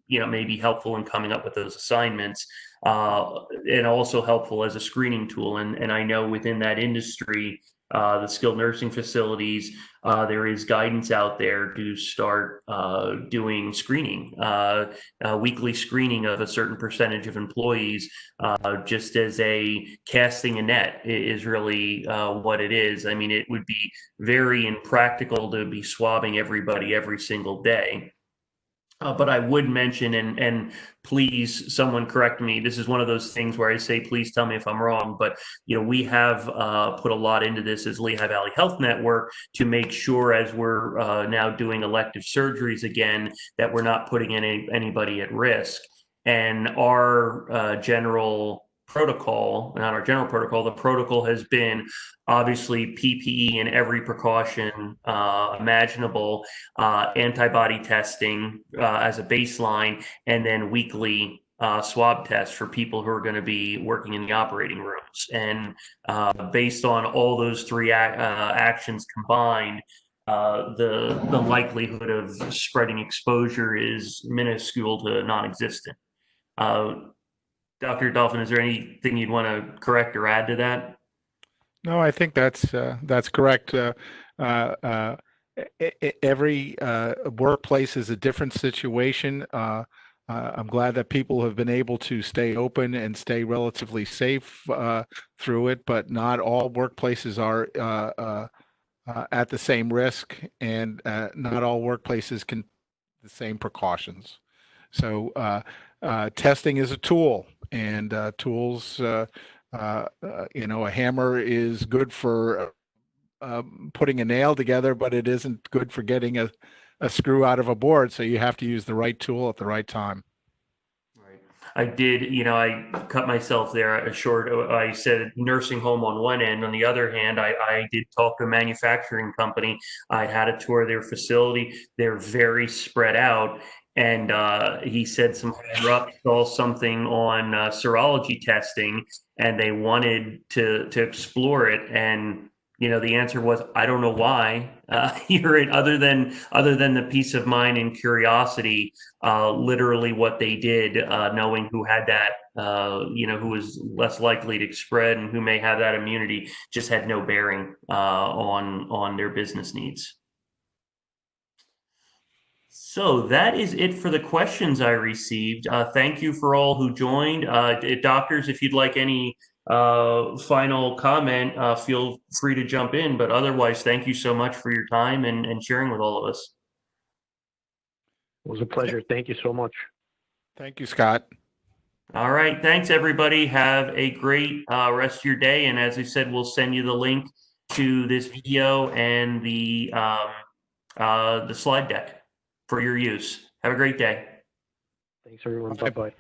Speaker 1: may be helpful in coming up with those assignments. And also helpful as a screening tool. And I know within that industry, the skilled nursing facilities, there is guidance out there to start doing screening, weekly screening of a certain percentage of employees, just as a casting a net is really what it is. I mean, it would be very impractical to be swabbing everybody every single day. But I would mention, and please, someone correct me. This is one of those things where I say, please tell me if I'm wrong. But we have put a lot into this as Lehigh Valley Health Network to make sure, as we're now doing elective surgeries again, that we're not putting anybody at risk. And our general protocol, not our general protocol, the protocol has been obviously PPE and every precaution imaginable, antibody testing as a baseline, and then weekly swab tests for people who are going to be working in the operating rooms. And based on all those three actions combined, the likelihood of spreading exposure is minuscule to non-existent. Dr. Dolphin, is there anything you'd want to correct or add to that?
Speaker 2: No, I think that's correct. Every workplace is a different situation. I'm glad that people have been able to stay open and stay relatively safe through it, but not all workplaces are at the same risk, and not all workplaces can the same precautions. So testing is a tool, and tools, a hammer is good for putting a nail together, but it isn't good for getting a screw out of a board. So you have to use the right tool at the right time.
Speaker 1: Right. I did, I cut myself there short. I said nursing home on one end. On the other hand, I did talk to a manufacturing company. I had a tour of their facility. They're very spread out. And he said some higher up saw something on serology testing, and they wanted to explore it. And the answer was, I don't know why. Other than the peace of mind and curiosity, literally what they did, knowing who had that, who was less likely to spread and who may have that immunity, just had no bearing on their business needs. So that is it for the questions I received. Thank you for all who joined. Doctors, if you'd like any final comment, feel free to jump in. But otherwise, thank you so much for your time and sharing with all of us.
Speaker 5: It was a pleasure. Thank you so much.
Speaker 2: Thank you, Scott.
Speaker 1: All right. Thanks, everybody. Have a great rest of your day. And as I said, we'll send you the link to this video and the slide deck for your use. Have a great day.
Speaker 5: Thanks, everyone. Bye-bye.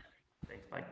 Speaker 1: Thanks. Bye.